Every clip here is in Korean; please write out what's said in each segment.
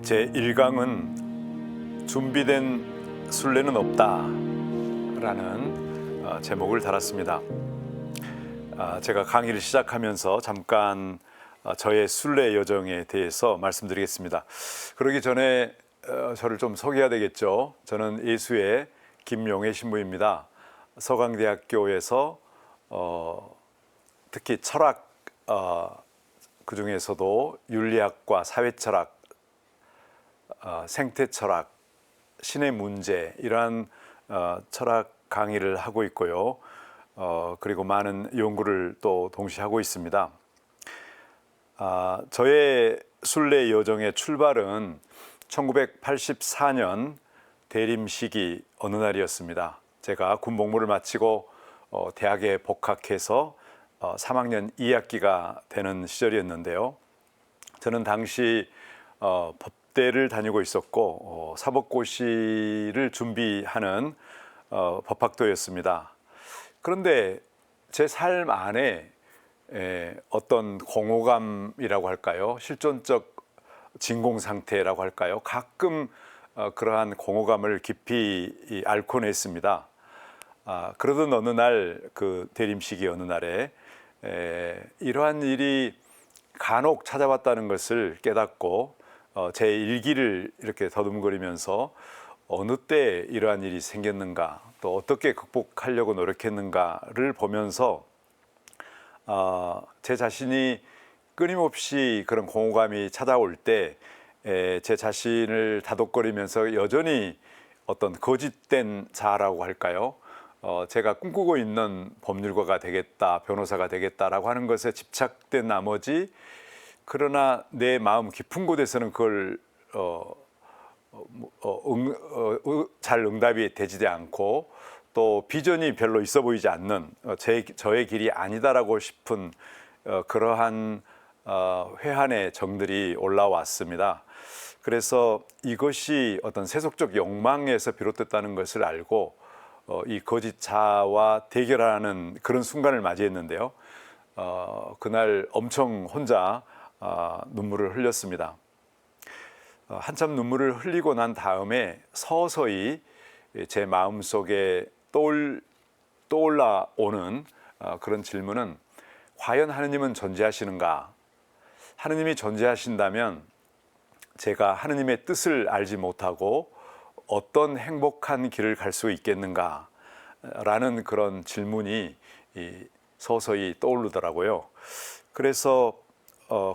제1강은 준비된 순례는 없다 라는 제목을 달았습니다. 제가 강의를 시작하면서 잠깐 저의 순례 여정에 대해서 말씀드리겠습니다. 그러기 전에 저를 좀 소개해야 되겠죠. 저는 예수의 김용혜 신부입니다. 서강대학교에서 특히 철학 그 중에서도 윤리학과 사회철학, 생태철학, 신의 문제 이러한 철학 강의를 하고 있고요. 그리고 많은 연구를 또 동시에 하고 있습니다. 저의 순례 여정의 출발은 1984년 대림 시기 어느 날이었습니다. 제가 군 복무를 마치고 대학에 복학해서 3학년 2학기가 되는 시절이었는데요. 저는 당시 법대를 다니고 있었고 사법고시를 준비하는 법학도였습니다. 그런데 제 삶 안에 어떤 공허감이라고 할까요? 실존적 진공 상태라고 할까요? 가끔 그러한 공허감을 깊이 앓곤 했습니다. 그러던 어느 날, 그 대림시기 어느 날에 이러한 일이 간혹 찾아왔다는 것을 깨닫고 제 일기를 이렇게 더듬거리면서 어느 때 이러한 일이 생겼는가, 또 어떻게 극복하려고 노력했는가를 보면서 제 자신이 끊임없이 그런 공허감이 찾아올 때 제 자신을 다독거리면서 여전히 어떤 거짓된 자라고 할까요? 제가 꿈꾸고 있는 법률가가 되겠다, 변호사가 되겠다라고 하는 것에 집착된 나머지, 그러나 내 마음 깊은 곳에서는 그걸 잘 응답이 되지 않고 또 비전이 별로 있어 보이지 않는 저의 길이 아니다라고 싶은 그러한 회한의 정들이 올라왔습니다. 그래서 이것이 어떤 세속적 욕망에서 비롯됐다는 것을 알고 이 거짓자와 대결하는 그런 순간을 맞이했는데요. 그날 엄청 혼자 눈물을 흘렸습니다. 한참 눈물을 흘리고 난 다음에 서서히 제 마음속에 떠올라오는 그런 질문은, 과연 하느님은 존재하시는가? 하느님이 존재하신다면 제가 하느님의 뜻을 알지 못하고 어떤 행복한 길을 갈 수 있겠는가? 라는 그런 질문이 서서히 떠오르더라고요. 그래서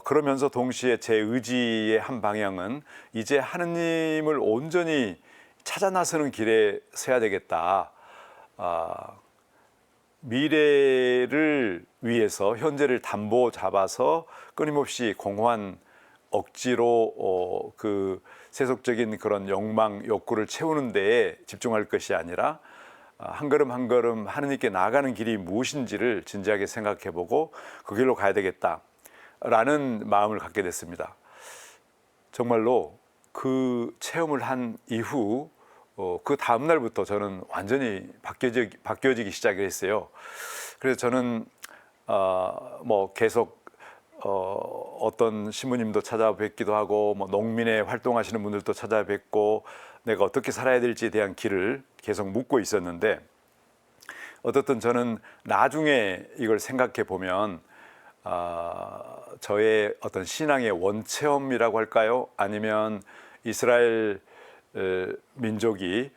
그러면서 동시에 제 의지의 한 방향은 이제 하느님을 온전히 찾아 나서는 길에 서야 되겠다. 미래를 위해서 현재를 담보 잡아서 끊임없이 공허한 억지로 그 세속적인 그런 욕망, 욕구를 채우는 데에 집중할 것이 아니라 한 걸음 한 걸음 하느님께 나아가는 길이 무엇인지를 진지하게 생각해보고 그 길로 가야 되겠다라는 마음을 갖게 됐습니다. 정말로 그 체험을 한 이후 그 다음 날부터 저는 완전히 바뀌어지기 시작했어요. 그래서 저는 계속 어떤 신부님도 찾아뵙기도 하고, 농민의 활동하시는 분들도 찾아뵙고, 내가 어떻게 살아야 될지에 대한 길을 계속 묻고 있었는데, 어떻든 저는 나중에 이걸 생각해 보면 저의 어떤 신앙의 원체험이라고 할까요? 아니면 이스라엘 민족이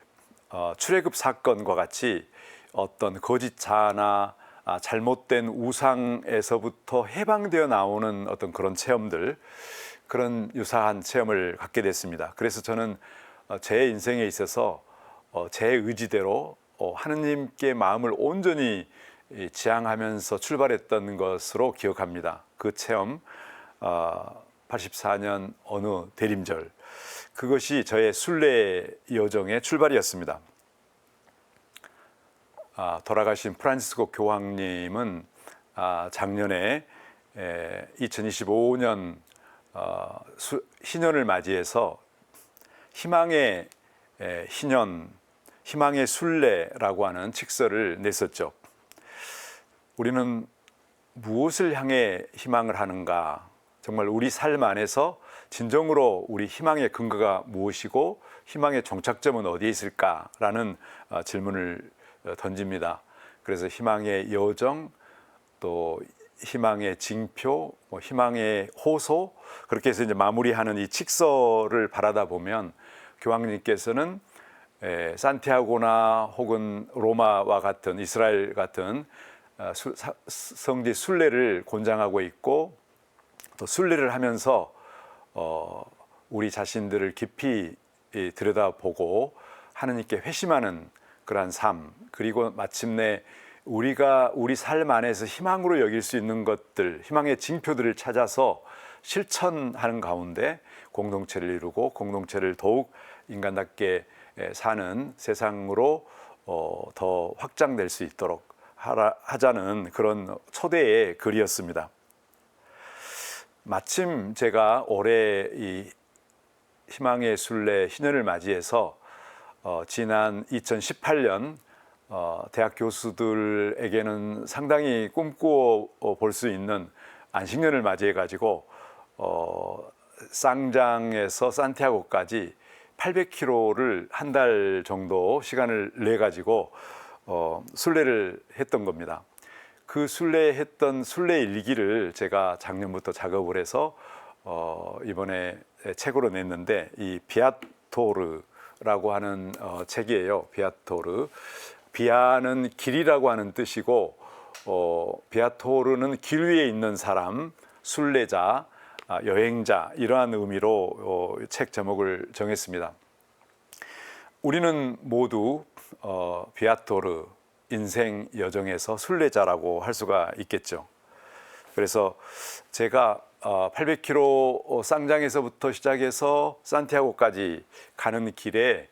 출애굽 사건과 같이 어떤 거짓자나 잘못된 우상에서부터 해방되어 나오는 어떤 그런 체험들, 그런 유사한 체험을 갖게 됐습니다. 그래서 저는 제 인생에 있어서 제 의지대로 하느님께 마음을 온전히 지향하면서 출발했던 것으로 기억합니다. 그 체험, 84년 어느 대림절, 그것이 저의 순례 여정의 출발이었습니다. 돌아가신 프란시스코 교황님은 작년에 2025년 희년을 맞이해서 희망의 희년, 희망의 순례라고 하는 칙서를 냈었죠. 우리는 무엇을 향해 희망을 하는가? 정말 우리 삶 안에서 진정으로 우리 희망의 근거가 무엇이고 희망의 정착점은 어디에 있을까라는 질문을 던집니다. 그래서 희망의 여정, 또 희망의 징표, 희망의 호소, 그렇게 해서 이제 마무리하는 이 칙서를 바라다 보면 교황님께서는 산티아고나 혹은 로마와 같은 이스라엘 같은 성지 순례를 권장하고 있고, 또 순례를 하면서 우리 자신들을 깊이 들여다보고 하느님께 회심하는 그러한 삶, 그리고 마침내 우리가 우리 삶 안에서 희망으로 여길 수 있는 것들, 희망의 징표들을 찾아서 실천하는 가운데 공동체를 이루고 공동체를 더욱 인간답게 사는 세상으로 더 확장될 수 있도록 하자는 그런 초대의 글이었습니다. 마침 제가 올해 이 희망의 순례 신년을 맞이해서 지난 2018년 대학 교수들에게는 상당히 꿈꾸어 볼 수 있는 안식년을 맞이해 가지고 쌍장에서 산티아고까지 800km를 한 달 정도 시간을 내 가지고 순례를 했던 겁니다. 그 순례했던 순례 일기를 제가 작년부터 작업을 해서 이번에 책으로 냈는데, 이 비아토르라고 하는 책이에요. 비아토르. 비아는 길이라고 하는 뜻이고, 비아토르는 길 위에 있는 사람, 순례자, 여행자, 이러한 의미로 책 제목을 정했습니다. 우리는 모두 비아토르, 인생 여정에서 순례자라고 할 수가 있겠죠. 그래서 제가 800km 쌍장에서부터 시작해서 산티아고까지 가는 길에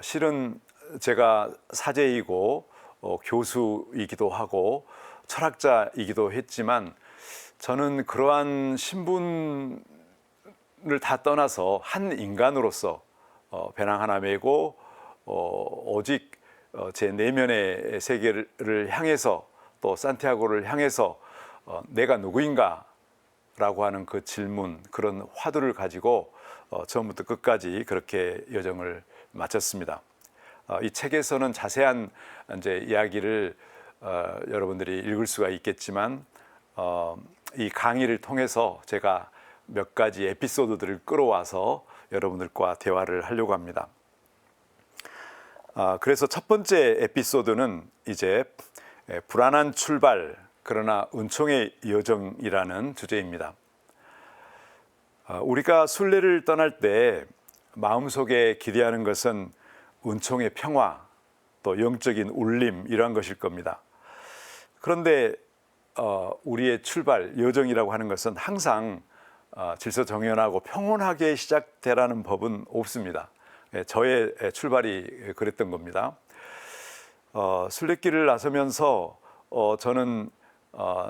실은 제가 사제이고 교수이기도 하고 철학자이기도 했지만, 저는 그러한 신분을 다 떠나서 한 인간으로서 배낭 하나 메고 오직 제 내면의 세계를 향해서, 또 산티아고를 향해서 내가 누구인가 라고 하는 그 질문, 그런 화두를 가지고 처음부터 끝까지 그렇게 여정을 마쳤습니다. 이 책에서는 자세한 이제 이야기를 여러분들이 읽을 수가 있겠지만, 이 강의를 통해서 제가 몇 가지 에피소드들을 끌어와서 여러분들과 대화를 하려고 합니다. 그래서 첫 번째 에피소드는 이제 불안한 출발, 그러나 은총의 여정이라는 주제입니다. 우리가 순례를 떠날 때 마음속에 기대하는 것은 은총의 평화, 또 영적인 울림, 이러한 것일 겁니다. 그런데 우리의 출발, 여정이라고 하는 것은 항상 질서정연하고 평온하게 시작되라는 법은 없습니다. 저의 출발이 그랬던 겁니다. 순례길을 나서면서 저는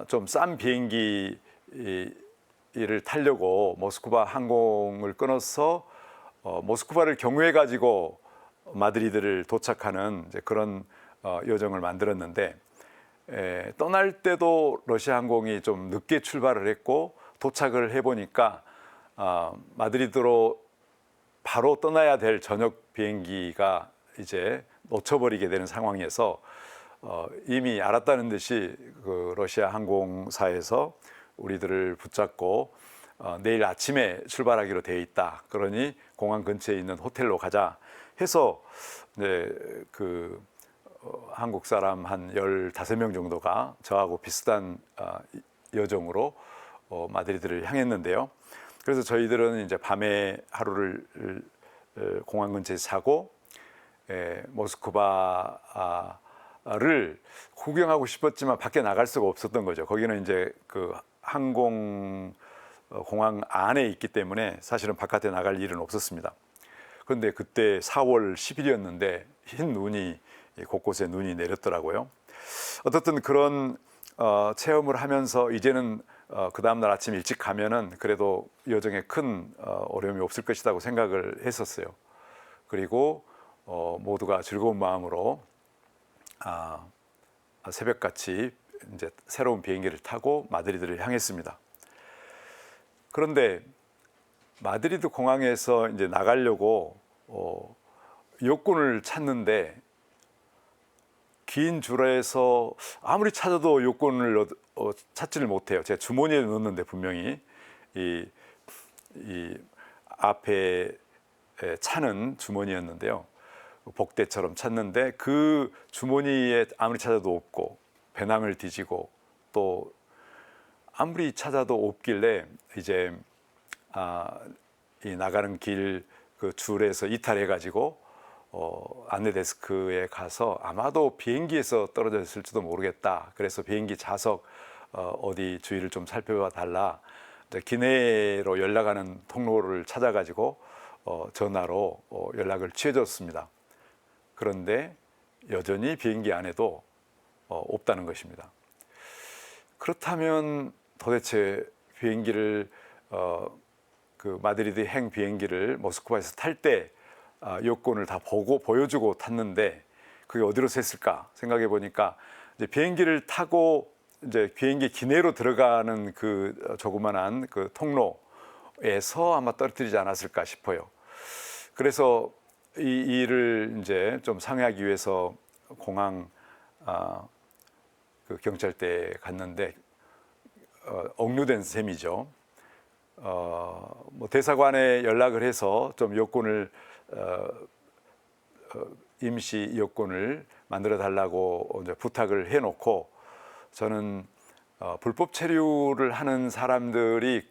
좀 싼 비행기를 타려고 모스크바 항공을 끊어서 모스크바를 경유해 가지고 마드리드를 도착하는 이제 그런 여정을 만들었는데, 떠날 때도 러시아 항공이 좀 늦게 출발을 했고, 도착을 해보니까 마드리드로 바로 떠나야 될 저녁 비행기가 이제 놓쳐버리게 되는 상황에서 이미 알았다는 듯이 그 러시아 항공사에서 우리들을 붙잡고 내일 아침에 출발하기로 되어 있다. 그러니 공항 근처에 있는 호텔로 가자 해서 그 한국 사람 한 15명 정도가 저하고 비슷한 여정으로 마드리드를 향했는데요. 그래서 저희들은 이제 밤에 하루를 공항 근처에서 자고, 모스크바를 구경하고 싶었지만 밖에 나갈 수가 없었던 거죠. 거기는 이제 그 공항 안에 있기 때문에 사실은 바깥에 나갈 일은 없었습니다. 그런데 그때 4월 10일이었는데 흰 눈이, 곳곳에 눈이 내렸더라고요. 어떻든 그런 체험을 하면서 이제는 그 다음날 아침 일찍 가면은 그래도 여정에 큰 어려움이 없을 것이라고 생각을 했었어요. 그리고 모두가 즐거운 마음으로 새벽같이 이제 새로운 비행기를 타고 마드리드를 향했습니다. 그런데 마드리드 공항에서 이제 나가려고 여권을 찾는데 긴 줄에서 아무리 찾아도 여권을 찾지를 못해요. 제가 주머니에 넣었는데 분명히 이 앞에 차는 주머니였는데요. 복대처럼 찾는데 그 주머니에 아무리 찾아도 없고 배낭을 뒤지고 또 아무리 찾아도 없길래 이제 이 나가는 길 그 줄에서 이탈해 가지고 안내 데스크에 가서 아마도 비행기에서 떨어졌을지도 모르겠다. 그래서 비행기 좌석 어디 주위를 좀 살펴봐 달라. 기내로 연락하는 통로를 찾아가지고 전화로 연락을 취해줬습니다. 그런데 여전히 비행기 안에도 없다는 것입니다. 그렇다면 도대체 비행기를 그 마드리드 행 비행기를 모스크바에서 탈 때 여권을 다 보고 보여주고 탔는데 그게 어디로 샜을까 생각해 보니까 이제 비행기를 타고 이제 비행기 기내로 들어가는 그 조그만한 그 통로에서 아마 떨어뜨리지 않았을까 싶어요. 그래서 이 일을 이제 좀 상의하기 위해서 공항 그 경찰대에 갔는데 억류된 셈이죠. 뭐 대사관에 연락을 해서 좀 여권을 임시 여권을 만들어 달라고 이제 부탁을 해놓고 저는 불법 체류를 하는 사람들이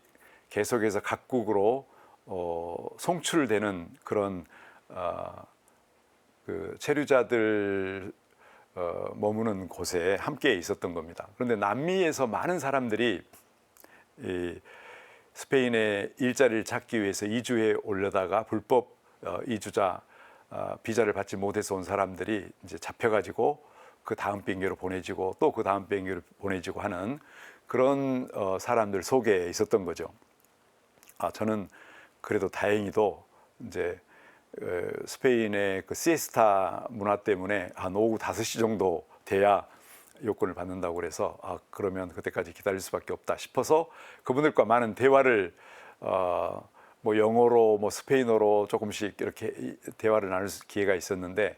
계속해서 각국으로 송출되는 그런 그 체류자들 머무는 곳에 함께 있었던 겁니다. 그런데 남미에서 많은 사람들이 이 스페인의 일자리를 찾기 위해서 이주해 오려다가 불법 이주자 비자를 받지 못해서 온 사람들이 이제 잡혀가지고 그 다음 비행기로 보내지고 또 그 다음 비행기로 보내지고 하는 그런 사람들 속에 있었던 거죠. 저는 그래도 다행히도 이제 스페인의 그 시에스타 문화 때문에 한 오후 5시 정도 돼야 여권을 받는다고 그래서 그러면 그때까지 기다릴 수밖에 없다 싶어서 그분들과 많은 대화를 뭐 영어로 뭐 스페인어로 조금씩 이렇게 대화를 나눌 기회가 있었는데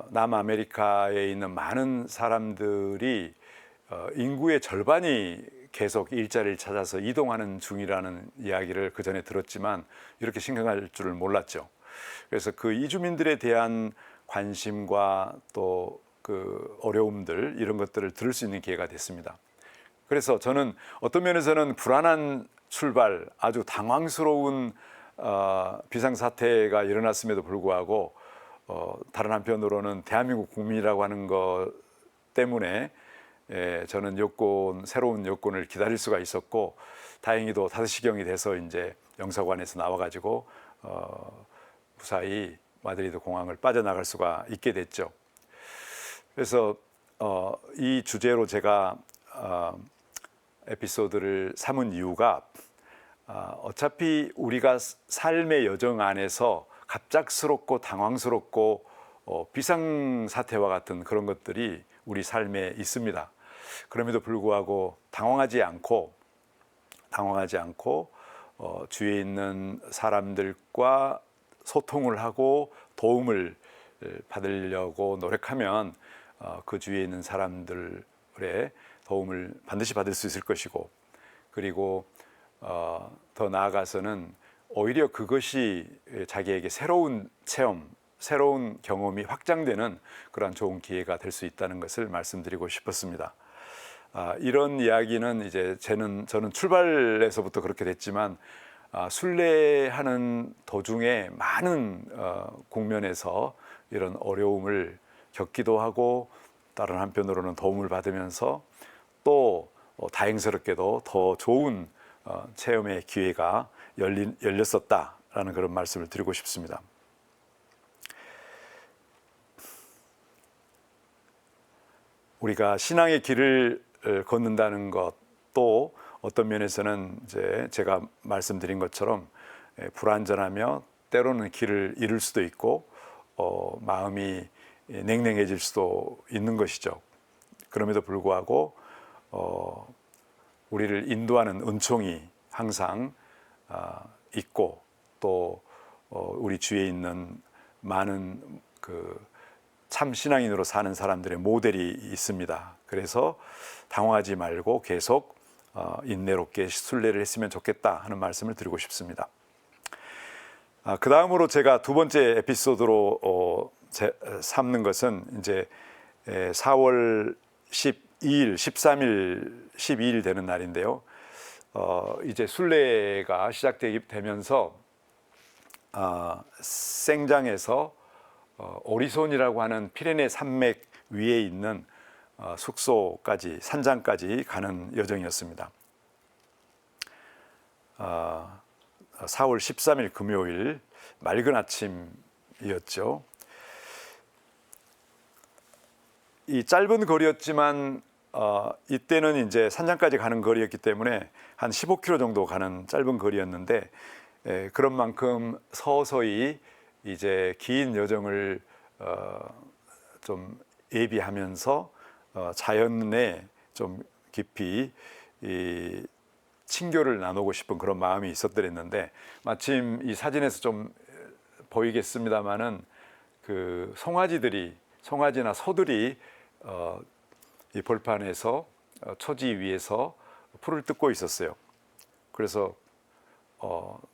남아메리카에 있는 많은 사람들이 인구의 절반이 계속 일자리를 찾아서 이동하는 중이라는 이야기를 그 전에 들었지만 이렇게 심각할 줄을 몰랐죠. 그래서 그 이주민들에 대한 관심과 또 그 어려움들 이런 것들을 들을 수 있는 기회가 됐습니다. 그래서 저는 어떤 면에서는 불안한 출발, 아주 당황스러운 비상사태가 일어났음에도 불구하고 다른 한편으로는 대한민국 국민이라고 하는 것 때문에 저는 새로운 여권을 기다릴 수가 있었고 다행히도 5시경이 돼서 이제 영사관에서 나와가지고 무사히 마드리드 공항을 빠져나갈 수가 있게 됐죠. 그래서 이 주제로 제가 에피소드를 삼은 이유가 어차피 우리가 삶의 여정 안에서 갑작스럽고 당황스럽고 비상사태와 같은 그런 것들이 우리 삶에 있습니다. 그럼에도 불구하고 당황하지 않고 주위에 있는 사람들과 소통을 하고 도움을 받으려고 노력하면 그 주위에 있는 사람들의 도움을 반드시 받을 수 있을 것이고 그리고 더 나아가서는 오히려 그것이 자기에게 새로운 체험, 새로운 경험이 확장되는 그러한 좋은 기회가 될 수 있다는 것을 말씀드리고 싶었습니다. 이런 이야기는 이제 저는 출발에서부터 그렇게 됐지만 순례하는 도중에 많은 국면에서 이런 어려움을 겪기도 하고 다른 한편으로는 도움을 받으면서 또 다행스럽게도 더 좋은 체험의 기회가 열렸었다라는 그런 말씀을 드리고 싶습니다. 우리가 신앙의 길을 걷는다는 것도 어떤 면에서는 이제 제가 말씀드린 것처럼 불안전하며 때로는 길을 잃을 수도 있고 마음이 냉랭해질 수도 있는 것이죠. 그럼에도 불구하고 우리를 인도하는 은총이 항상 있고 또 우리 주위에 있는 많은 참 신앙인으로 사는 사람들의 모델이 있습니다. 그래서 당황하지 말고 계속 인내롭게 순례를 했으면 좋겠다 하는 말씀을 드리고 싶습니다. 그 다음으로 제가 두 번째 에피소드로 삼는 것은 이제 4월 12일, 13일, 12일 되는 날인데요. 이제 순례가 시작되면서 생장에서 오리손이라고 하는 피레네 산맥 위에 있는 숙소까지, 산장까지 가는 여정이었습니다. 4월 13일 금요일 맑은 아침이었죠. 이 짧은 거리였지만 이때는 이제 산장까지 가는 거리였기 때문에 한 15km 정도 가는 짧은 거리였는데 그런 만큼 서서히 이제 긴 여정을 좀 예비하면서 자연에 좀 깊이 이 친교를 나누고 싶은 그런 마음이 있었더랬는데 마침 이 사진에서 좀 보이겠습니다마는 그 송아지나 소들이 이 벌판에서 초지 위에서 풀을 뜯고 있었어요. 그래서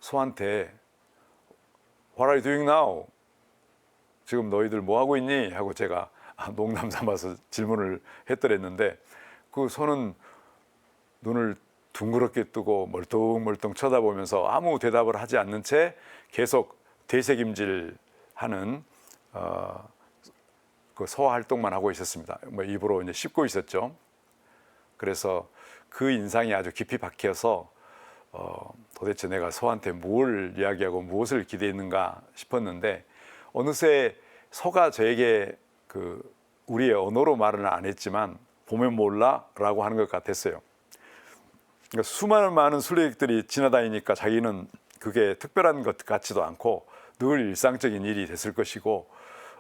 소한테 What are you doing now? 지금 너희들 뭐 하고 있니? 하고 제가 농담 삼아서 질문을 했더랬는데 그 소는 눈을 둥그렇게 뜨고 멀뚱멀뚱 쳐다보면서 아무 대답을 하지 않는 채 계속 되새김질하는 그 소화 활동만 하고 있었습니다. 뭐 입으로 이제 씹고 있었죠. 그래서 그 인상이 아주 깊이 박혀서 도대체 내가 소한테 뭘 이야기하고 무엇을 기대했는가 싶었는데 어느새 소가 저에게 우리의 언어로 말은 안 했지만 보면 몰라라고 하는 것 같았어요. 그러니까 수많은 많은 순례객들이 지나다니니까 자기는 그게 특별한 것 같지도 않고 늘 일상적인 일이 됐을 것이고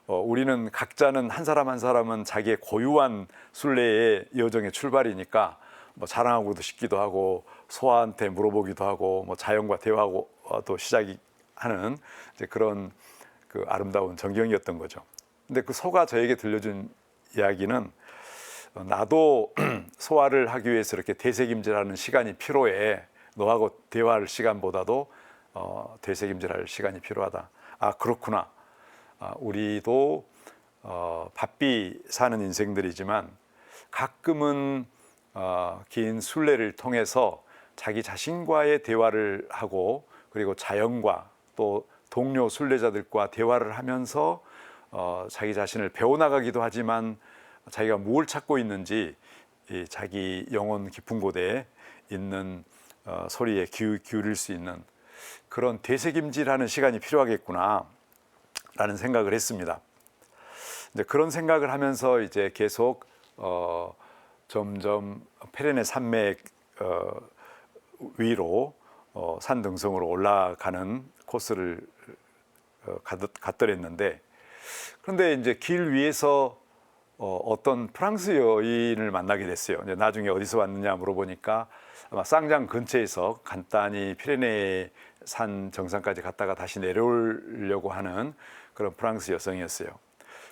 우리는 각자는 한 사람 한 사람은 자기의 고유한 순례의 여정의 출발이니까 뭐 자랑하고도 싶기도 하고 소한테 물어보기도 하고 뭐 자연과 대화하고 또 시작이 하는 이제 그런 그 아름다운 전경이었던 거죠. 근데 그 소가 저에게 들려준 이야기는 나도 소화를 하기 위해서 이렇게 되새김질하는 시간이 필요해. 너하고 대화할 시간보다도 되새김질할 시간이 필요하다. 아 그렇구나. 우리도 바삐 사는 인생들이지만 가끔은 긴 순례를 통해서 자기 자신과의 대화를 하고 그리고 자연과 또 동료 순례자들과 대화를 하면서 자기 자신을 배워나가기도 하지만 자기가 뭘 찾고 있는지 자기 영혼 깊은 곳에 있는 소리에 기울일 수 있는 그런 되새김질하는 시간이 필요하겠구나 라는 생각을 했습니다. 이제 그런 생각을 하면서 이제 계속 점점 피레네 산맥 위로 산등성으로 올라가는 코스를 갔더랬는데 그런데 이제 길 위에서 어떤 프랑스 여인을 만나게 됐어요. 이제 나중에 어디서 왔느냐 물어보니까 아마 쌍장 근처에서 간단히 피레네 산 정상까지 갔다가 다시 내려오려고 하는 그런 프랑스 여성이었어요.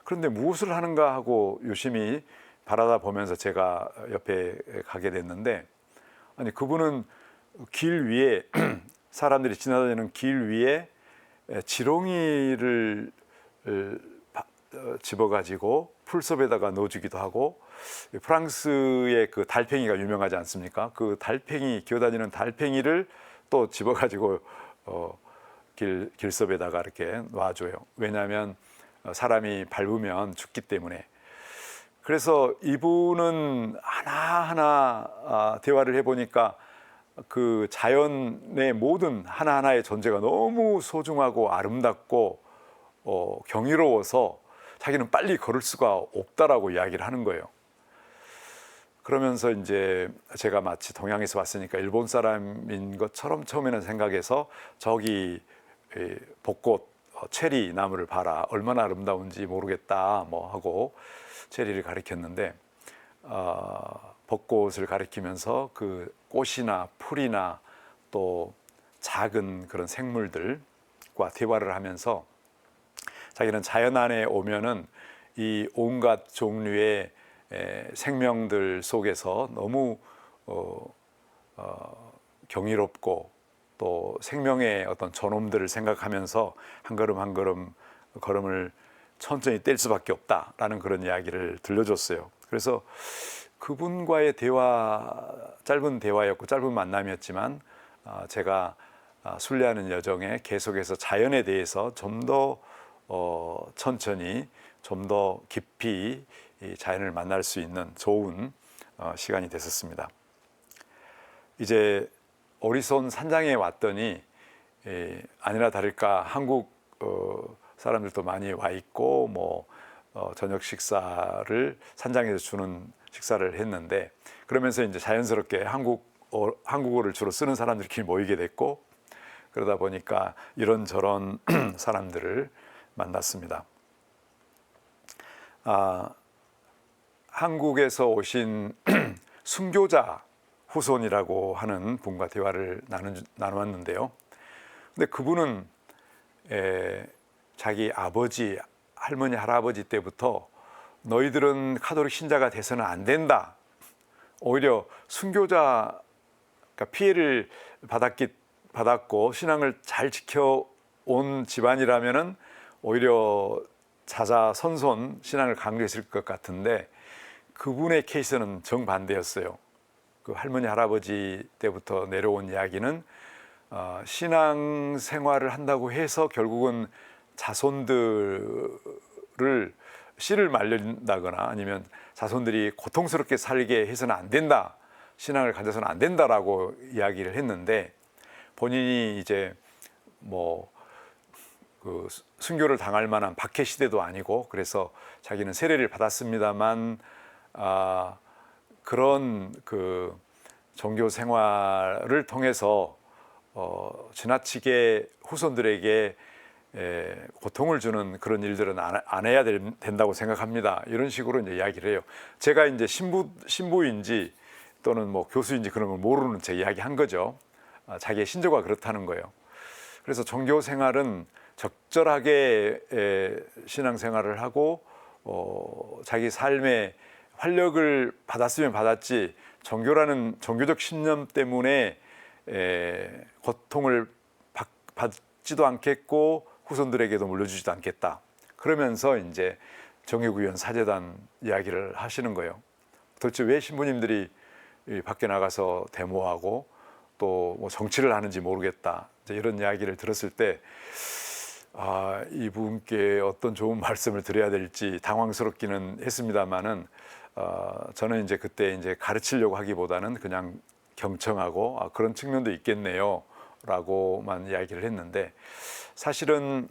그런데 무엇을 하는가 하고 유심히 바라다 보면서 제가 옆에 가게 됐는데 아니 그분은 길 위에 사람들이 지나다니는 길 위에 지렁이를 집어가지고 풀섭에다가 넣어주기도 하고 프랑스의 그 달팽이가 유명하지 않습니까? 그 달팽이 기어다니는 달팽이를 또 집어가지고 길섭에다가 이렇게 놔줘요. 왜냐하면 사람이 밟으면 죽기 때문에. 그래서 이분은 하나하나 대화를 해보니까 그 자연의 모든 하나하나의 존재가 너무 소중하고 아름답고 경이로워서 자기는 빨리 걸을 수가 없다라고 이야기를 하는 거예요. 그러면서 이제 제가 마치 동양에서 왔으니까 일본 사람인 것처럼 처음에는 생각해서 저기 벚꽃 체리 나무를 봐라 얼마나 아름다운지 모르겠다 뭐 하고 체리를 가리켰는데 벚꽃을 가리키면서 그 꽃이나 풀이나 또 작은 그런 생물들과 대화를 하면서 자기는 자연 안에 오면은 이 온갖 종류의 생명들 속에서 너무 경이롭고 또 생명의 어떤 존엄들을 생각하면서 한 걸음 한 걸음 걸음을 천천히 뗄 수밖에 없다라는 그런 이야기를 들려줬어요. 그래서 그분과의 대화, 짧은 대화였고 짧은 만남이었지만 제가 순례하는 여정에 계속해서 자연에 대해서 좀 더 천천히 좀 더 깊이 이 자연을 만날 수 있는 좋은 시간이 됐었습니다. 이제 오리손 산장에 왔더니 아니나 다를까 한국 사람들도 많이 와 있고 뭐 저녁 식사를 산장에서 주는 식사를 했는데, 그러면서 이제 자연스럽게 한국어를 주로 쓰는 사람들끼리 모이게 됐고, 그러다 보니까 이런저런 사람들을 만났습니다. 한국에서 오신 순교자 후손이라고 하는 분과 대화를 나누었는데요. 근데 그분은 자기 아버지, 할머니, 할아버지 때부터 너희들은 카톨릭 신자가 돼서는 안 된다. 오히려 순교자, 그러니까 피해를 받았고 신앙을 잘 지켜온 집안이라면은 오히려 자자손손 신앙을 강조했을 것 같은데, 그분의 케이스는 정반대였어요. 그 할머니 할아버지 때부터 내려온 이야기는 신앙 생활을 한다고 해서 결국은 자손들을 씨를 말린다거나 아니면 자손들이 고통스럽게 살게 해서는 안 된다, 신앙을 가져서는 안 된다라고 이야기를 했는데, 본인이 이제 뭐 그 순교를 당할 만한 박해 시대도 아니고 그래서 자기는 세례를 받았습니다만 그런 그 종교 생활을 통해서 지나치게 후손들에게 고통을 주는 그런 일들은 안 해야 된다고 생각합니다. 이런 식으로 이제 이야기를 해요. 제가 이제 신부인지 또는 뭐 교수인지 그런 걸 모르는 제 이야기 한 거죠. 자기의 신조가 그렇다는 거예요. 그래서 종교 생활은 적절하게 신앙생활을 하고 자기 삶에 활력을 받았으면 받았지, 종교라는 종교적 신념 때문에 고통을 받지도 않겠고 후손들에게도 물려주지도 않겠다. 그러면서 이제 정의구현 사제단 이야기를 하시는 거예요. 도대체 왜 신부님들이 밖에 나가서 데모하고 또 뭐 정치를 하는지 모르겠다, 이런 이야기를 들었을 때 이분께 어떤 좋은 말씀을 드려야 될지 당황스럽기는 했습니다만은 저는 이제 그때 이제 가르치려고 하기보다는 그냥 경청하고 그런 측면도 있겠네요 라고만 이야기를 했는데, 사실은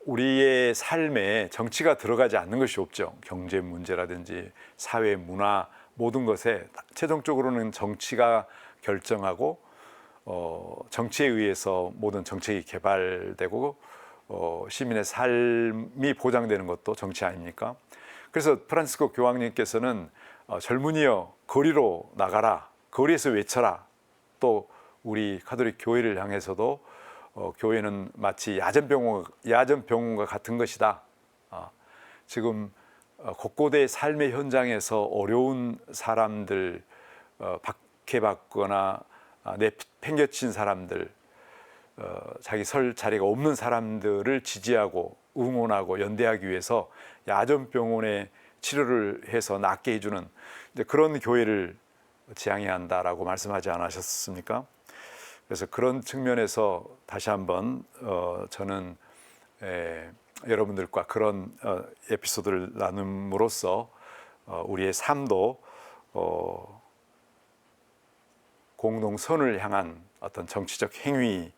우리의 삶에 정치가 들어가지 않는 것이 없죠. 경제 문제라든지 사회 문화 모든 것에 최종적으로는 정치가 결정하고 정치에 의해서 모든 정책이 개발되고 시민의 삶이 보장되는 것도 정치 아닙니까? 그래서 프란시스코 교황님께서는 젊은이여 거리로 나가라, 거리에서 외쳐라. 또 우리 가톨릭 교회를 향해서도 교회는 마치 야전병원과 같은 것이다. 지금 곳곳의 삶의 현장에서 어려운 사람들, 박해받거나 내팽겨친 사람들, 자기 설 자리가 없는 사람들을 지지하고 응원하고 연대하기 위해서 야전병원에 치료를 해서 낫게 해주는 이제 그런 교회를 지향해야 한다라고 말씀하지 않으셨습니까? 그래서 그런 측면에서 다시 한번 저는 여러분들과 그런 에피소드를 나눔으로써 우리의 삶도 공동선을 향한 어떤 정치적 행위의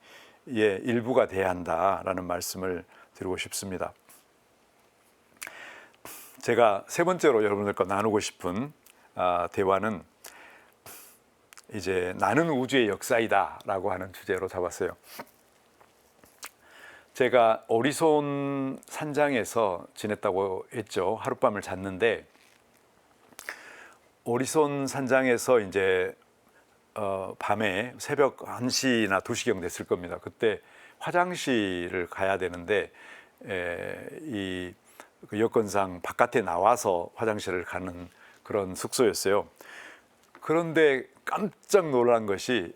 일부가 돼야 한다라는 말씀을 드리고 싶습니다. 제가 세 번째로 여러분들과 나누고 싶은 대화는 이제 나는 우주의 역사이다 라고 하는 주제로 잡았어요. 제가 오리손 산장에서 지냈다고 했죠. 하룻밤을 잤는데 오리손 산장에서 이제 밤에 새벽 1시나 2시경 됐을 겁니다. 그때 화장실을 가야 되는데 그 여건상 바깥에 나와서 화장실을 가는 그런 숙소였어요. 그런데 깜짝 놀란 것이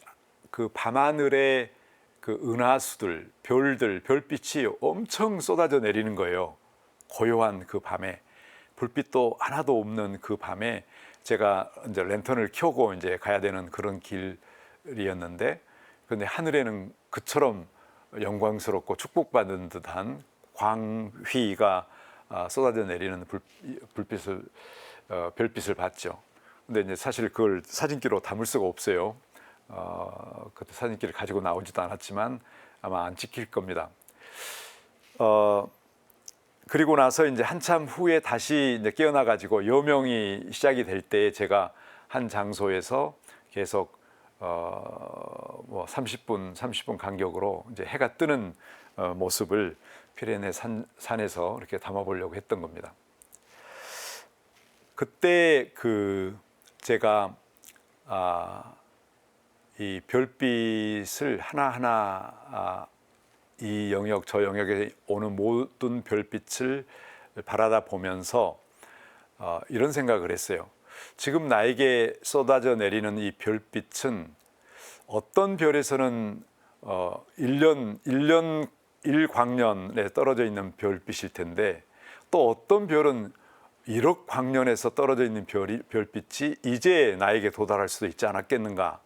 그 밤하늘에 그 은하수들, 별들, 별빛이 엄청 쏟아져 내리는 거예요. 고요한 그 밤에, 불빛도 하나도 없는 그 밤에 제가 이제 랜턴을 켜고 이제 가야 되는 그런 길이었는데, 근데 하늘에는 그처럼 영광스럽고 축복받은 듯한 광휘가 쏟아져 내리는 별빛을 봤죠. 근데 이제 사실 그걸 사진기로 담을 수가 없어요. 그때 사진기를 가지고 나오지도 않았지만 아마 안 찍힐 겁니다. 그리고 나서 이제 한참 후에 다시 이제 깨어나 가지고 여명이 시작이 될 때 제가 한 장소에서 계속 뭐 30분 간격으로 이제 해가 뜨는 모습을 피레네 산에서 이렇게 담아보려고 했던 겁니다. 그때 제가 이 별빛을 하나하나 이 영역 저 영역에 오는 모든 별빛을 바라다 보면서 이런 생각을 했어요. 지금 나에게 쏟아져 내리는 이 별빛은 어떤 별에서는 1광년에 떨어져 있는 별빛일 텐데, 또 어떤 별은 1억 광년에서 떨어져 있는 별빛이 이제 나에게 도달할 수도 있지 않았겠는가.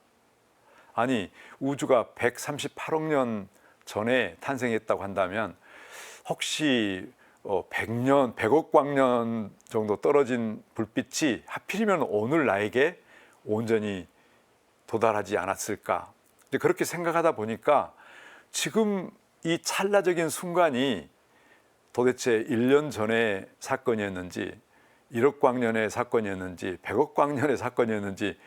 아니, 우주가 138억 년 전에 탄생했다고 한다면 혹시 100억 광년 정도 떨어진 불빛이 하필이면 오늘 나에게 온전히 도달하지 않았을까. 그렇게 생각하다 보니까 지금 이 찰나적인 순간이 도대체 1년 전의 사건이었는지 1억 광년의 사건이었는지 100억 광년의 사건이었는지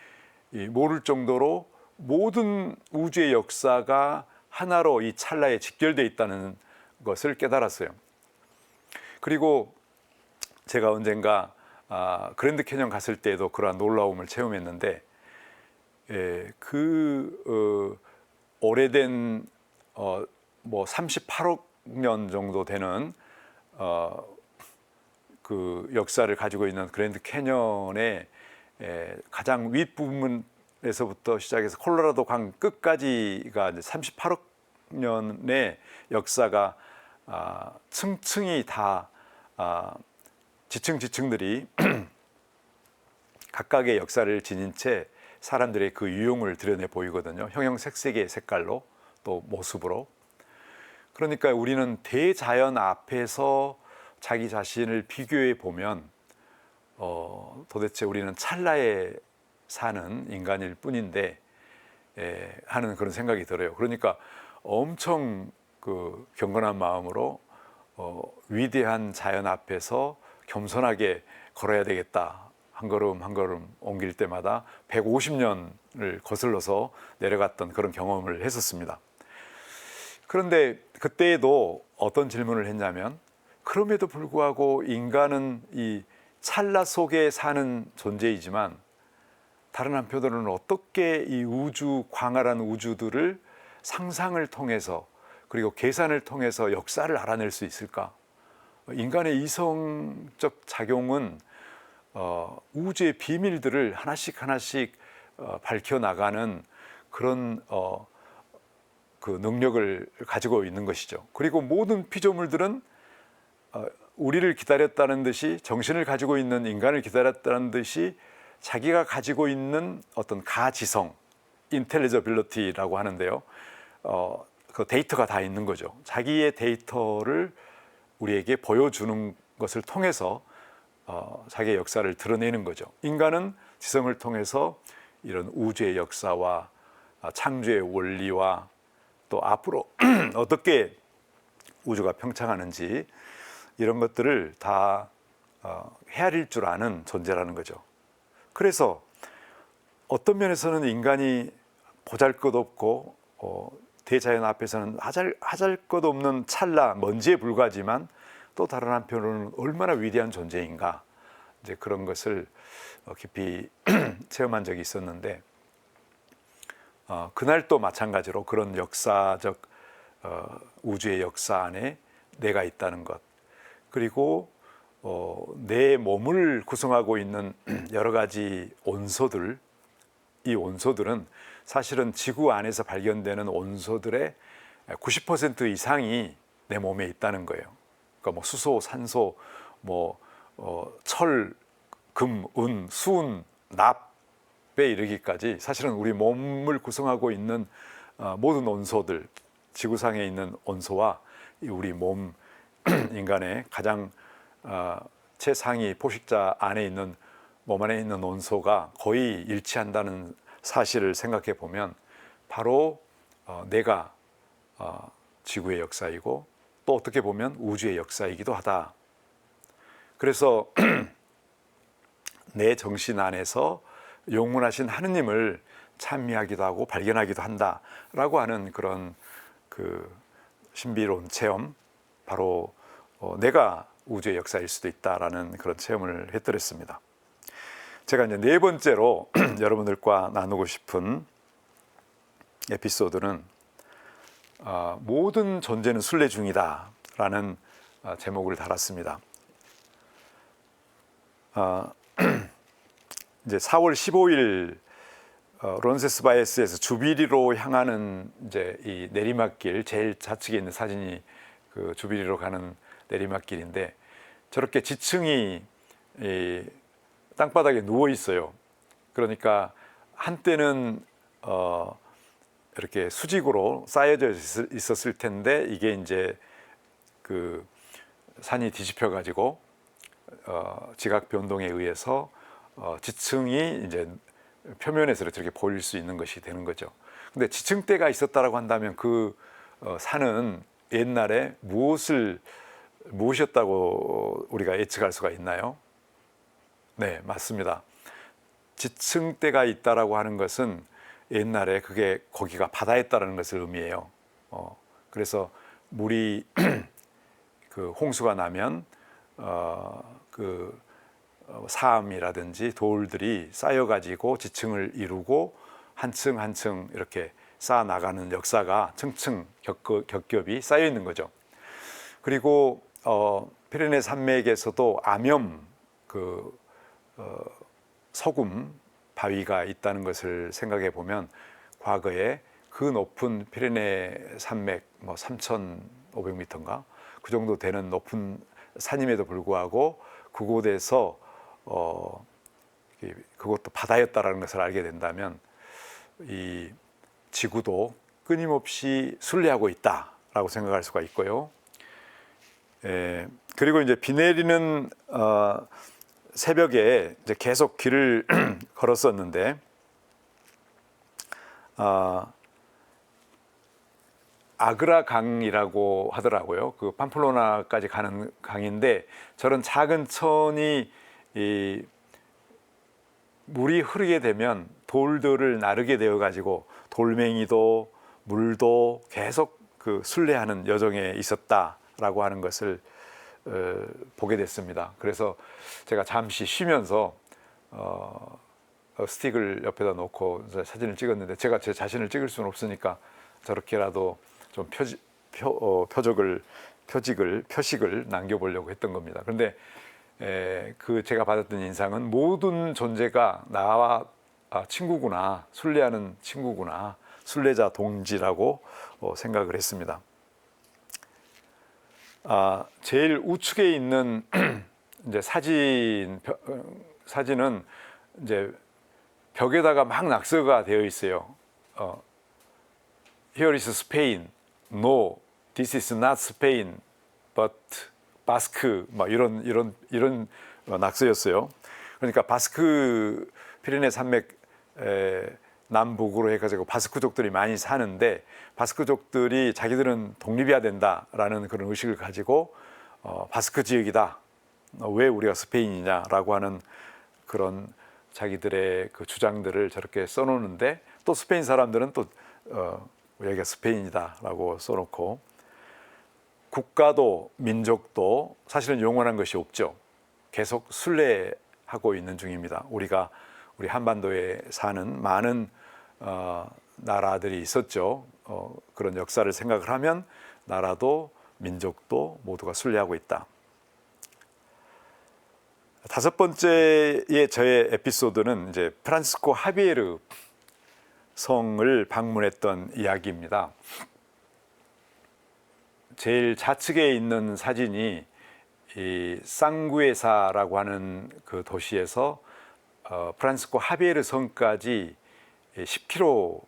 모를 정도로 모든 우주의 역사가 하나로 이 찰나에 직결되어 있다는 것을 깨달았어요. 그리고 제가 언젠가 그랜드 캐년 갔을 때에도 그러한 놀라움을 체험했는데, 오래된 뭐 38억 년 정도 되는 그 역사를 가지고 있는 그랜드 캐년의 가장 윗부분에서부터 시작해서 콜로라도 강 끝까지가 이제 38억 년의 역사가 층층이 다 지층들이 각각의 역사를 지닌 채 사람들의 그 유형을 드러내 보이거든요. 형형색색의 색깔로 또 모습으로. 그러니까 우리는 대자연 앞에서 자기 자신을 비교해 보면 도대체 우리는 찰나에 사는 인간일 뿐인데 하는 그런 생각이 들어요. 그러니까 엄청 그 경건한 마음으로 위대한 자연 앞에서 겸손하게 걸어야 되겠다. 한 걸음 한 걸음 옮길 때마다 150년을 거슬러서 내려갔던 그런 경험을 했었습니다. 그런데 그때에도 어떤 질문을 했냐면, 그럼에도 불구하고 인간은 이 찰나 속에 사는 존재이지만 다른 한편으로는 어떻게 이 광활한 우주들을 상상을 통해서 그리고 계산을 통해서 역사를 알아낼 수 있을까? 인간의 이성적 작용은 우주의 비밀들을 하나씩 밝혀나가는 그런 그 능력을 가지고 있는 것이죠. 그리고 모든 피조물들은 우리를 기다렸다는 듯이, 정신을 가지고 있는 인간을 기다렸다는 듯이 자기가 가지고 있는 어떤 가지성, 인텔리저빌리티라고 하는데요. 그 데이터가 다 있는 거죠. 자기의 데이터를 우리에게 보여주는 것을 통해서 자기의 역사를 드러내는 거죠. 인간은 지성을 통해서 이런 우주의 역사와 창조의 원리와 또 앞으로 어떻게 우주가 평창하는지 이런 것들을 다 헤아릴 줄 아는 존재라는 거죠. 그래서 어떤 면에서는 인간이 보잘것없고 대자연 앞에서는 하잘것없는 찰나, 먼지에 불과하지만 또 다른 한편으로는 얼마나 위대한 존재인가, 이제 그런 것을 깊이 체험한 적이 있었는데, 그날 또 마찬가지로 그런 역사적 우주의 역사 안에 내가 있다는 것, 그리고 내 몸을 구성하고 있는 여러 가지 온소들, 이 온소들은 사실은 지구 안에서 발견되는 온소들의 90% 이상이 내 몸에 있다는 거예요. 그러니까 뭐 수소, 산소, 뭐 철, 금, 은, 수은, 납에 이르기까지 사실은 우리 몸을 구성하고 있는 모든 온소들, 지구상에 있는 온소와 우리 몸, 인간의 가장 최상위 포식자 안에 있는 몸 안에 있는 온소가 거의 일치한다는 사실을 생각해 보면 바로 내가 지구의 역사이고 또 어떻게 보면 우주의 역사이기도 하다. 그래서 내 정신 안에서 영원하신 하느님을 찬미하기도 하고 발견하기도 한다라고 하는 그런 그 신비로운 체험, 바로 내가 우주의 역사일 수도 있다라는 그런 체험을 했더랬습니다. 제가 이제 네 번째로 여러분들과 나누고 싶은 에피소드는 모든 존재는 순례 중이다라는 제목을 달았습니다. 이제 4월 15일 론세스바에스에서 주비리로 향하는 이제 이 내리막길 제일 좌측에 있는 사진이 그 주비리로 가는 내리막길인데, 저렇게 지층이 이 땅바닥에 누워 있어요. 그러니까 한때는 이렇게 수직으로 쌓여져 있었을 텐데 이게 이제 그 산이 뒤집혀 가지고 지각 변동에 의해서 지층이 이제 표면에서 이렇게 보일 수 있는 것이 되는 거죠. 근데 지층대가 있었다라고 한다면 그 산은 옛날에 무엇이었다고 우리가 예측할 수가 있나요? 네, 맞습니다. 지층대가 있다라고 하는 것은 옛날에 그게 거기가 바다였다라는 것을 의미해요. 그래서 물이 그 홍수가 나면 사암이라든지 돌들이 쌓여가지고 지층을 이루고 한 층 한 층 이렇게 쌓아 나가는 역사가 층층 겹겹이 쌓여 있는 거죠. 그리고 피레네 산맥에서도 암염 서굼 바위가 있다는 것을 생각해 보면 과거에 그 높은 피레네 산맥 3,500m인가 그 정도 되는 높은 산임에도 불구하고 그곳에서 그것도 바다였다라는 것을 알게 된다면 이 지구도 끊임없이 순례하고 있다라고 생각할 수가 있고요. 그리고 이제 비 내리는 새벽에 이제 계속 길을 걸었었는데 아그라 강이라고 하더라고요. 그 팜플로나까지 가는 강인데 저런 작은 천이 물이 흐르게 되면 돌들을 나르게 되어 가지고 돌멩이도 물도 계속 그 순례하는 여정에 있었다라고 하는 것을 보게 됐습니다. 그래서 제가 잠시 쉬면서 스틱을 옆에다 놓고 사진을 찍었는데 제가 제 자신을 찍을 수는 없으니까 저렇게라도 좀 표식을 남겨보려고 했던 겁니다. 그런데 그 제가 받았던 인상은 모든 존재가 나와 친구구나, 순례하는 친구구나, 순례자 동지라고 생각을 했습니다. 제일 우측에 있는 이제 사진은 이제 벽에다가 막 낙서가 되어 있어요. Here is Spain. No, this is not Spain, but 바스크. 막 이런 낙서였어요. 그러니까 바스크 피레네 산맥 남북으로 해가지고 바스크족들이 많이 사는데 바스크족들이 자기들은 독립해야 된다라는 그런 의식을 가지고 바스크 지역이다. 왜 우리가 스페인이냐라고 하는 그런 자기들의 그 주장들을 저렇게 써놓는데 또 스페인 사람들은 또 여기가 스페인이다라고 써놓고 국가도 민족도 사실은 영원한 것이 없죠. 계속 순례 하고 있는 중입니다. 우리 한반도에 사는 많은 나라들이 있었죠. 그런 역사를 생각을 하면 나라도 민족도 모두가 순례하고 있다. 다섯 번째의 저의 에피소드는 이제 프란시스코 하비에르 성을 방문했던 이야기입니다. 제일 좌측에 있는 사진이 이 상구에사라고 하는 그 도시에서 프란시스코 하비에르 성까지 10km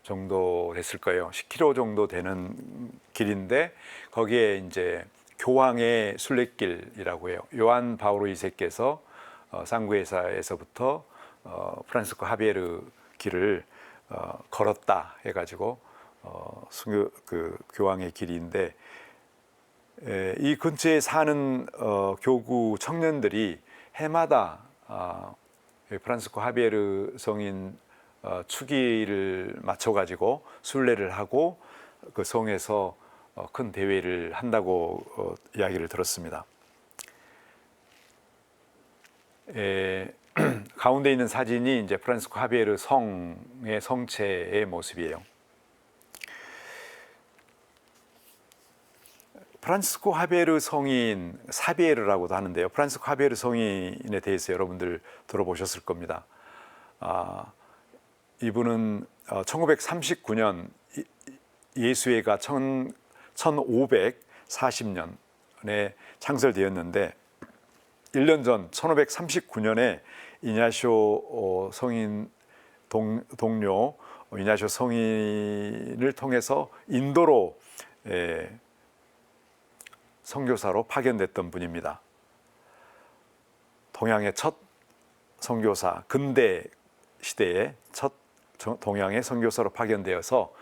정도 됐을 거예요. 10km 정도 되는 길인데 거기에 이제 교황의 순례길이라고 해요. 요한 바오로 2세께서 상구에사에서부터 프란시스코 하비에르 길을 걸었다 해가지고 그 교황의 길인데 이 근처에 사는 교구 청년들이 해마다 프란시스코 하비에르 성인 축일을 맞춰가지고 순례를 하고 그 성에서 큰 대회를 한다고 이야기를 들었습니다. 가운데 있는 사진이 이제 프란시스코 하비에르 성의 성체의 모습이에요. 프란시스코 하비에르 성인 사비에르라고도 하는데요. 프란시스코 하비에르 성인에 대해서 여러분들 들어보셨을 겁니다. 이분은 1939년 예수회가 1540년에 창설되었는데 1년 전 1539년에 이냐시오 성인 동료 이냐시오 성인을 통해서 인도로 선교사로 파견됐던 분입니다. 동양의 첫 선교사, 근대 시대의 첫 동양의 선교사로 파견되어서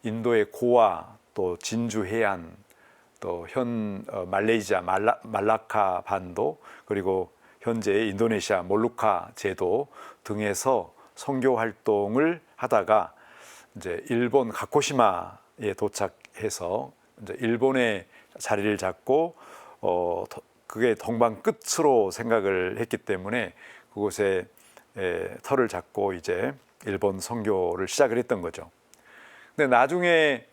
인도의 고아, 또 진주 해안, 또 말레이시아 말라카 반도, 그리고 현재의 인도네시아 몰루카 제도 등에서 선교 활동을 하다가 이제 일본 가코시마에 도착해서 이제 일본의 자리를 잡고 그게 동방 끝으로 생각을 했기 때문에 그곳에 터를 잡고 이제 일본 선교를 시작을 했던 거죠. 근데 나중에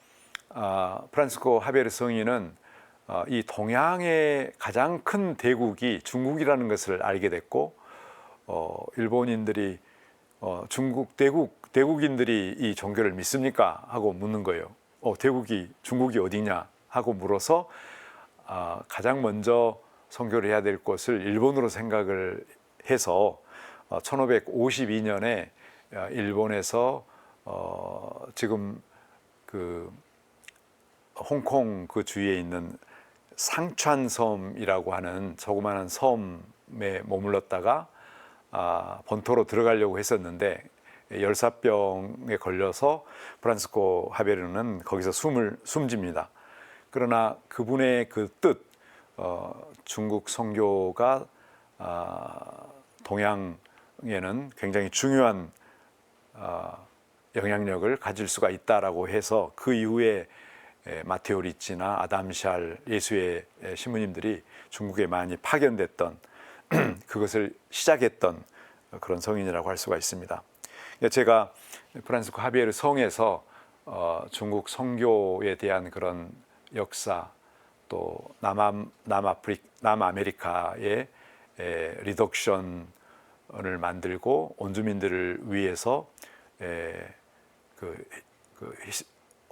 프란시스코 하비에르 성인은 이 동양의 가장 큰 대국이 중국이라는 것을 알게 됐고 일본인들이 대국인들이 이 종교를 믿습니까? 하고 묻는 거예요. 중국이 어디냐? 하고 물어서 가장 먼저 선교를 해야 될 곳을 일본으로 생각을 해서 1552년에 일본에서 지금 그 홍콩 그 주위에 있는 상촨섬이라고 하는 조그마한 섬에 머물렀다가 본토로 들어가려고 했었는데 열사병에 걸려서 프란시스코 하비에르는 거기서 숨집니다. 그러나 그분의 그 뜻, 중국 선교가 동양에는 굉장히 중요한 영향력을 가질 수가 있다라고 해서 그 이후에 마테오 리치나 아담 샬 예수의 신부님들이 중국에 많이 파견됐던 그것을 시작했던 그런 성인이라고 할 수가 있습니다. 제가 프란시스코 하비에르 성에서 중국 선교에 대한 그런 역사, 또 남아메리카의 리덕션을 만들고 온주민들을 위해서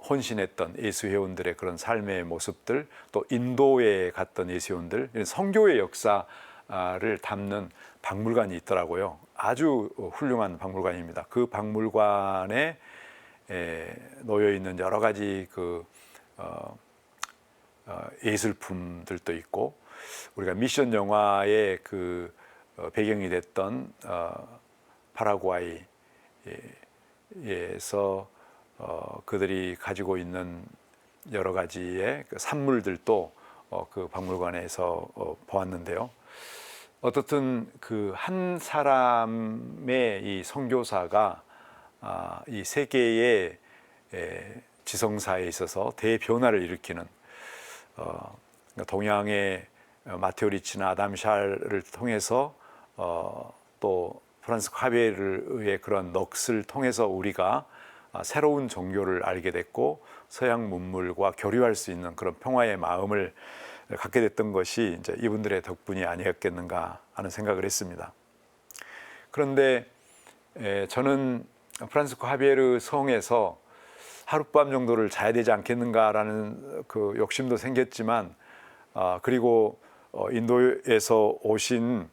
헌신했던 예수 회원들의 그런 삶의 모습들, 또 인도에 갔던 예수 회원들, 선교의 역사를 담는 박물관이 있더라고요. 아주 훌륭한 박물관입니다. 그 박물관에 놓여 있는 여러 가지 예술품들도 있고, 우리가 미션 영화의 그 배경이 됐던 파라과이에서 그들이 가지고 있는 여러 가지의 그 산물들도 그 박물관에서 보았는데요. 어떻든 그 한 사람의 이 선교사가 이 세계의 지성사에 있어서 대변화를 일으키는 동양의 마테오 리치나 아담 샬을 통해서 또 프란시스코 하비에르의 그런 넋을 통해서 우리가 새로운 종교를 알게 됐고 서양 문물과 교류할 수 있는 그런 평화의 마음을 갖게 됐던 것이 이제 이분들의 덕분이 아니었겠는가 하는 생각을 했습니다. 그런데 저는 프란시스코 하비에르 성에서 하룻밤 정도를 자야 되지 않겠는가라는 그 욕심도 생겼지만 그리고 인도에서 오신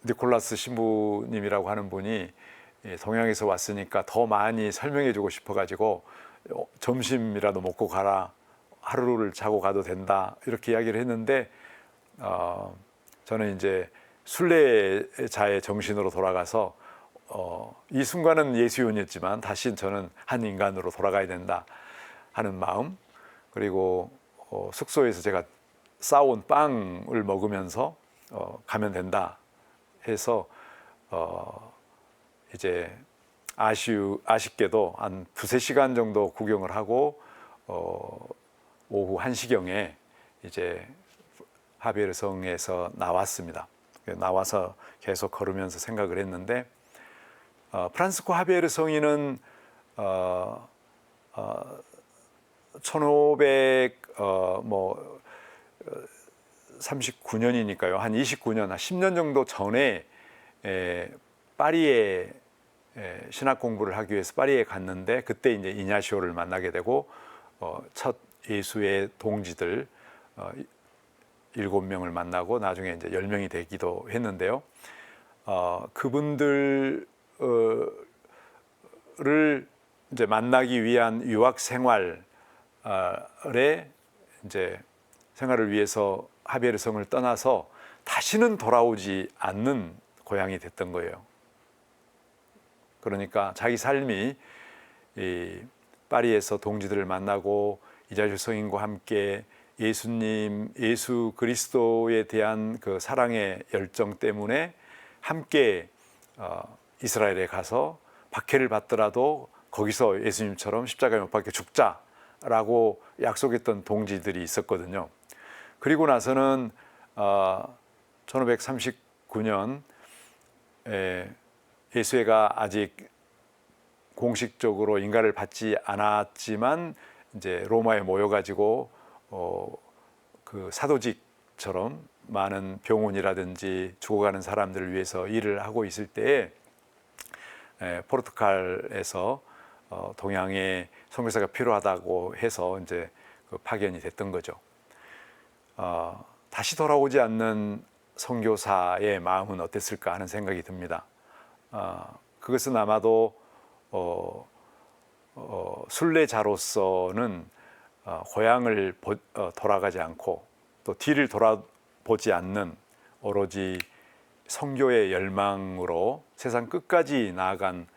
니콜라스 신부님이라고 하는 분이 동양에서 왔으니까 더 많이 설명해 주고 싶어 가지고 점심이라도 먹고 가라, 하루를 자고 가도 된다 이렇게 이야기를 했는데 저는 이제 순례자의 정신으로 돌아가서 이 순간은 예수연이었지만 다시 저는 한 인간으로 돌아가야 된다 하는 마음, 그리고 숙소에서 제가 싸온 빵을 먹으면서 가면 된다 해서 이제 아쉽게도 한 두세 시간 정도 구경을 하고 오후 1시경에 이제 하비에르 성에서 나왔습니다. 나와서 계속 걸으면서 생각을 했는데 프란시스코 하비에르 성인은 1539년이니까요. 한 29년, 한 10년 정도 전에 파리에 신학 공부를 하기 위해서 파리에 갔는데 그때 이제 이냐시오를 만나게 되고 첫 예수의 동지들 7명을 만나고 나중에 이제 10명이 되기도 했는데요. 그분들을 이제 만나기 위한 유학 생활에 이제 생활을 위해서 하비에르 성을 떠나서 다시는 돌아오지 않는 고향이 됐던 거예요. 그러니까 자기 삶이 이 파리에서 동지들을 만나고 이자주 성인과 함께 예수님, 예수 그리스도에 대한 그 사랑의 열정 때문에 함께 이스라엘에 가서 박해를 받더라도 거기서 예수님처럼 십자가에 못 박혀 죽자라고 약속했던 동지들이 있었거든요. 그리고 나서는 1539년 예수회가 아직 공식적으로 인가를 받지 않았지만 이제 로마에 모여가지고 그 사도직처럼 많은 병원이라든지 죽어가는 사람들을 위해서 일을 하고 있을 때에 포르투갈에서 동양에 선교사가 필요하다고 해서 이제 그 파견이 됐던 거죠. 다시 돌아오지 않는 선교사의 마음은 어땠을까 하는 생각이 듭니다. 그것은 아마도 순례자로서는 고향을 돌아가지 않고 또 뒤를 돌아보지 않는 오로지 선교의 열망으로 세상 끝까지 나아간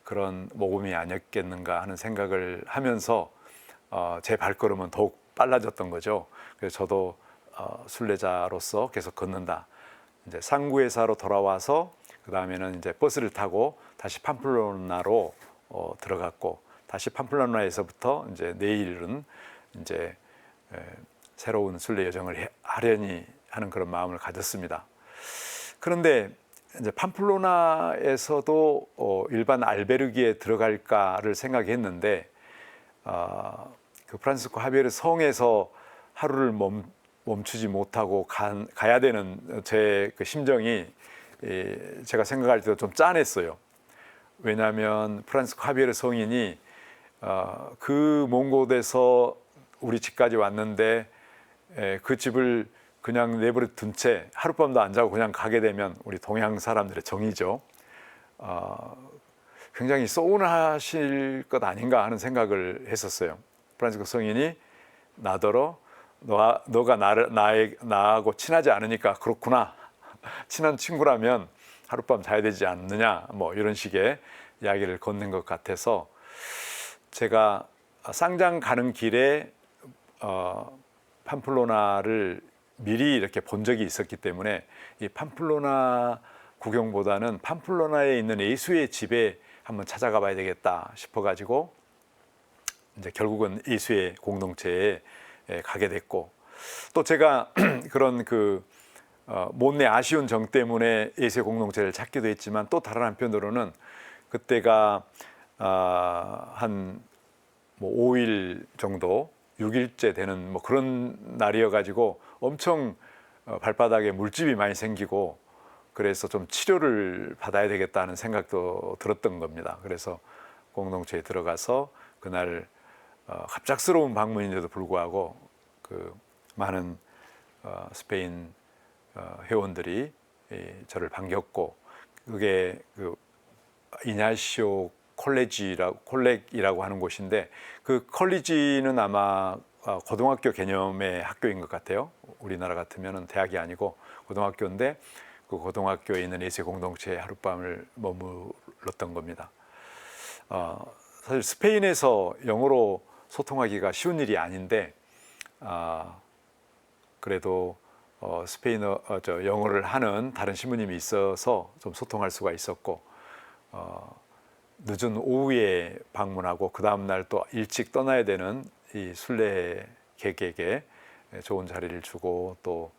그런 모범이 아니었겠는가 하는 생각을 하면서 제 발걸음은 더욱 빨라졌던 거죠. 그래서 저도 순례자로서 계속 걷는다. 이제 상구에사로 돌아와서 그 다음에는 이제 버스를 타고 다시 팜플로나로 들어갔고 다시 팜플로나에서부터 이제 내일은 이제 새로운 순례 여정을 하려니 하는 그런 마음을 가졌습니다. 그런데 이제 팜플로나에서도 일반 알베르기에 들어갈까를 생각했는데 그 프란시스코 하비에르 성에서 하루를 멈추지 못하고 가야 되는 제 그 심정이 제가 생각할 때도 좀 짠했어요. 왜냐하면 프란시스코 하비에르 성인이 그 먼 곳에서 우리 집까지 왔는데 그 집을 그냥 내버려 둔 채 하룻밤도 안 자고 그냥 가게 되면 우리 동양 사람들의 정이죠. 굉장히 서운하실 것 아닌가 하는 생각을 했었어요. 프란시스코 성인이 나더러 너가 나하고 친하지 않으니까 그렇구나. 친한 친구라면 하룻밤 자야 되지 않느냐. 뭐 이런 식의 이야기를 건넨 것 같아서 제가 쌍장 가는 길에 팜플로나를 미리 이렇게 본 적이 있었기 때문에 이 팜플로나 구경보다는 팜플로나에 있는 예수의 집에 한번 찾아가 봐야 되겠다 싶어가지고 이제 결국은 예수의 공동체에 가게 됐고 또 제가 그런 그 못내 아쉬운 정 때문에 예세 공동체를 찾기도 했지만 또 다른 한편으로는 그때가 한 뭐 5일 정도 6일째 되는 뭐 그런 날이어 가지고 엄청 발바닥에 물집이 많이 생기고 그래서 좀 치료를 받아야 되겠다는 생각도 들었던 겁니다. 그래서 공동체에 들어가서 그날 갑작스러운 방문인데도 불구하고 그 많은 스페인 회원들이 저를 반겼고 그게 그 이냐시오 콜렉이라고 하는 곳인데 그 컬리지는 아마 고등학교 개념의 학교인 것 같아요. 우리나라 같으면 대학이 아니고 고등학교인데 그 고등학교에 있는 예세 공동체에 하룻밤을 머물렀던 겁니다. 사실 스페인에서 영어로 소통하기가 쉬운 일이 아닌데 그래도 스페인어 영어를 하는 다른 신부님이 있어서 좀 소통할 수가 있었고 늦은 오후에 방문하고 그 다음 날 또 일찍 떠나야 되는 이 순례객에게 좋은 자리를 주고 또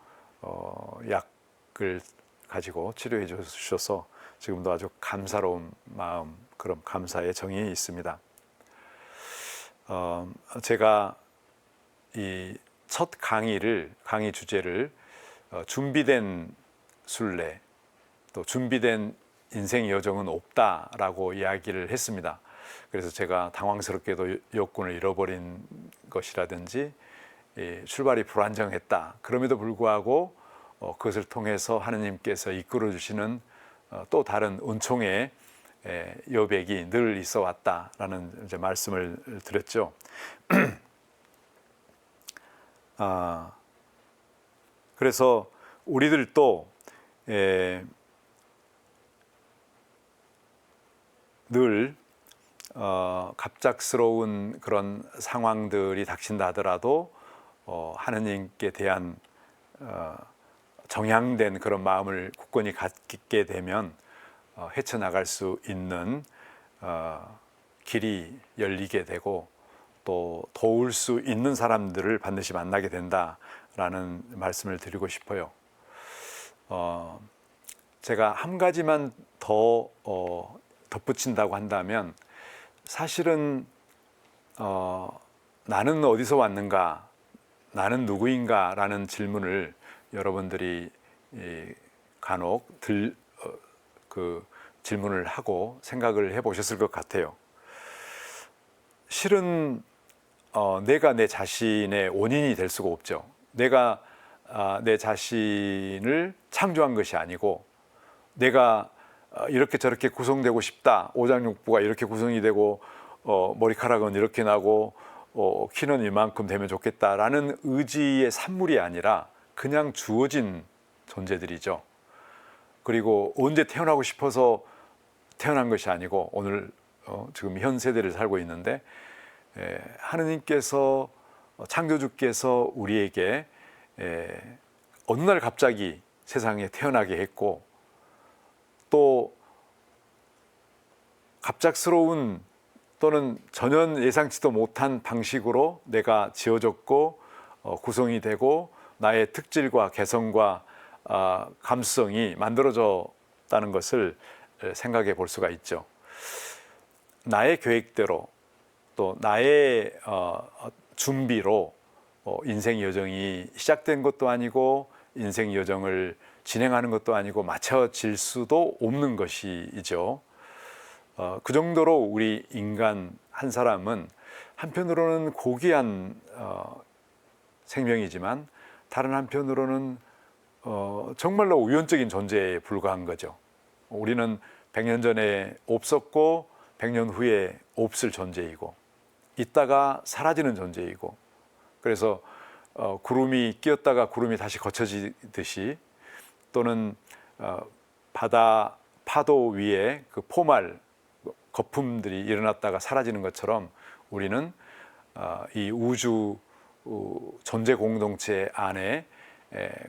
약을 가지고 치료해 주셔서 지금도 아주 감사로운 마음, 그런 감사의 정이 있습니다. 제가 이 첫 강의 주제를 준비된 순례, 또 준비된 인생 여정은 없다라고 이야기를 했습니다. 그래서 제가 당황스럽게도 여권을 잃어버린 것이라든지 출발이 불안정했다. 그럼에도 불구하고 그것을 통해서 하느님께서 이끌어 주시는 또 다른 은총의 여백이 늘 있어 왔다라는 이제 말씀을 드렸죠. 그래서 우리들도 늘 갑작스러운 그런 상황들이 닥친다 하더라도 하느님께 대한 정향된 그런 마음을 굳건히 갖게 되면 헤쳐나갈 수 있는 길이 열리게 되고 또 도울 수 있는 사람들을 반드시 만나게 된다라는 말씀을 드리고 싶어요. 제가 한 가지만 더 덧붙인다고 한다면 사실은 나는 어디서 왔는가, 나는 누구인가 라는 질문을 여러분들이 간혹 그 질문을 하고 생각을 해보셨을 것 같아요. 실은 내가 내 자신의 원인이 될 수가 없죠. 내가 내 자신을 창조한 것이 아니고 내가 이렇게 저렇게 구성되고 싶다. 오장육부가 이렇게 구성이 되고 머리카락은 이렇게 나고 키는 이만큼 되면 좋겠다라는 의지의 산물이 아니라 그냥 주어진 존재들이죠. 그리고 언제 태어나고 싶어서 태어난 것이 아니고 오늘 지금 현 세대를 살고 있는데 하느님께서 창조주께서 우리에게 어느 날 갑자기 세상에 태어나게 했고 또 갑작스러운 또는 전혀 예상치도 못한 방식으로 내가 지어졌고 구성이 되고 나의 특질과 개성과 감수성이 만들어졌다는 것을 생각해 볼 수가 있죠. 나의 계획대로 또 나의 준비로 인생 여정이 시작된 것도 아니고 인생 여정을 진행하는 것도 아니고 맞춰질 수도 없는 것이죠. 그 정도로 우리 인간 한 사람은 한편으로는 고귀한 생명이지만 다른 한편으로는 정말로 우연적인 존재에 불과한 거죠. 우리는 100년 전에 없었고 100년 후에 없을 존재이고 있다가 사라지는 존재이고 그래서 구름이 끼었다가 구름이 다시 거쳐지듯이 또는 바다 파도 위에 그 포말 거품들이 일어났다가 사라지는 것처럼 우리는 이 우주 존재 공동체 안에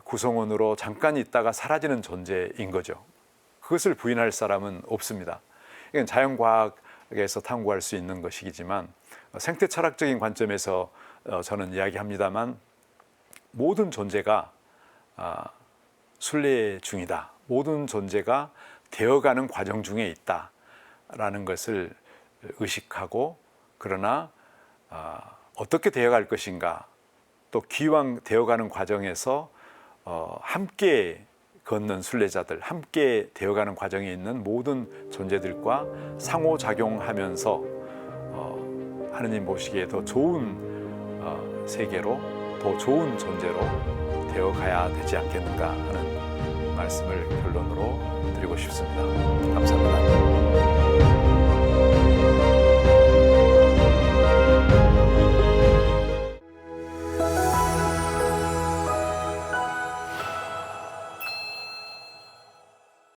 구성원으로 잠깐 있다가 사라지는 존재인 거죠. 그것을 부인할 사람은 없습니다. 이건 자연과학에서 탐구할 수 있는 것이지만 생태 철학적인 관점에서 저는 이야기합니다만 모든 존재가 순례 중이다. 모든 존재가 되어가는 과정 중에 있다라는 것을 의식하고, 그러나 어떻게 되어갈 것인가, 또 기왕 되어가는 과정에서 함께 걷는 순례자들, 함께 되어가는 과정에 있는 모든 존재들과 상호작용하면서 하느님 보시기에 더 좋은 세계로, 더 좋은 존재로 되어가야 되지 않겠는가 하는 말씀을 결론으로 드리고 싶습니다. 감사합니다.